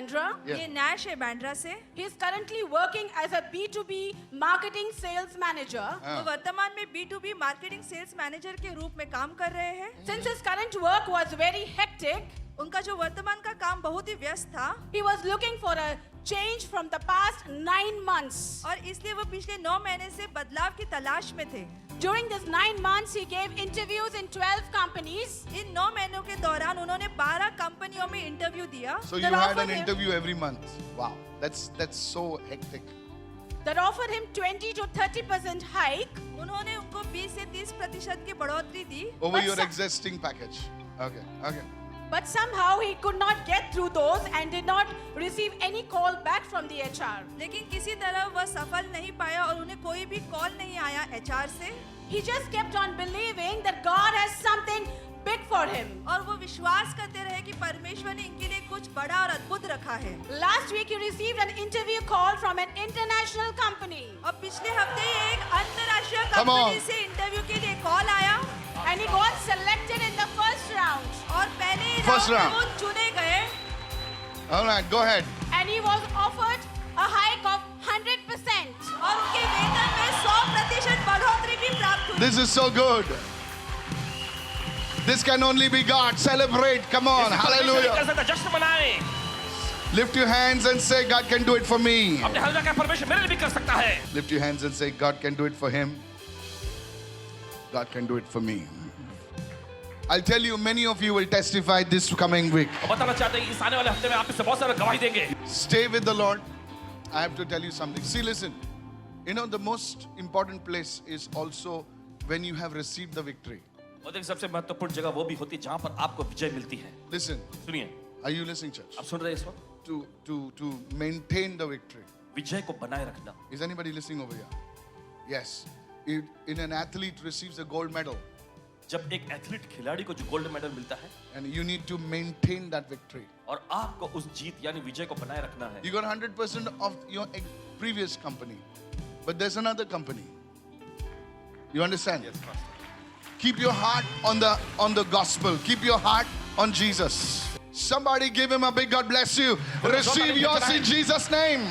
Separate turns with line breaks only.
Bandra.
Yeah.
ये Nash है बैंड्रा से।
He is currently working as a B2B marketing sales manager.
वो वर्तमान में B2B मार्केटिंग सेल्स मैनेजर के रूप में काम कर रहे हैं।
Since his current work was very hectic,
उनका जो वर्तमान का काम बहुत ही व्यस्त था
he was looking for a change from the past 9 months.
और इसलिए वो पिछले 9 महीने से बदलाव की तलाश में थे।
During this 9 months, he gave interviews in 12 companies.
इन 9 महीनों के दौरान उन्होंने 12 कंपनियों में इंटरव्यू दिया।
So you
That
had
offered
an
him-
interview every month. Wow, that's so hectic.
That offered him 20 to 30% hike.
उन्होंने उनको 20 से 30% की बढ़ोतरी दी।
Over
But
your
some-
existing package. Okay.
But somehow he could not get through those and did not receive any call back from the HR.
लेकिन किसी तरह वह सफल नहीं पाया और उन्हें कोई भी कॉल नहीं आया HR से।
He just kept on believing that God has something big for him.
और वो विश्वास करते रहे कि परमेश्वर ने इनके लिए कुछ बड़ा और अद्भुत रखा है।
Last week he received an interview call from an international company.
और पिछले हफ्ते ही एक अंतर्राष्ट्रीय
Come on.
कंपनी से इंटरव्यू के लिए कॉल आया
And he got selected in the first round.
और पहले ही
First
राउंड में
round.
वो चुने गए
All right, go ahead.
And he was offered a hike of 100%.
और उनके वेतन में 100% बढ़ोतरी भी प्राप्त हुई।
This is so good. This can only be God. Celebrate. Come on.
इसे परमेश्वर नहीं कर
Hallelujah.
सकता, जश्न मनाएं।
Lift your hands and say, God can do it for me.
अपने हाथ में क्या परमेश्वर मेरे लिए भी कर सकता है।
Lift your hands and say, God can do it for him. God can do it for me. I'll tell you, many of you will testify this coming week.
और बताना चाहते हैं इस आने वाले हफ्ते में आप इससे बहुत सारा गवाही देंगे।
Stay with the Lord. I have to tell you something. See, listen. You know, the most important place is also when you have received the victory.
और देखिए सबसे महत्वपूर्ण जगह वो भी होती है जहाँ पर आपको विजय मिलती है।
Listen.
सुनिए,
Are you listening, church?
आप सुन रहे हैं इस वक्त?
To maintain the victory.
विजय को बनाए रखना।
Is anybody listening over here? Yes. In an athlete receives a gold medal,
जब एक एथलीट खिलाड़ी को जो गोल्ड मेडल मिलता है
and you need to maintain that victory.
और आपको उस जीत यानी विजय को बनाए रखना है।
You got 100% of your previous company, but there's another company. You understand?
Yes, Pastor.
Keep your heart on the gospel. Keep your heart on Jesus. Somebody give him a big God bless you. Receive yours in Jesus' name.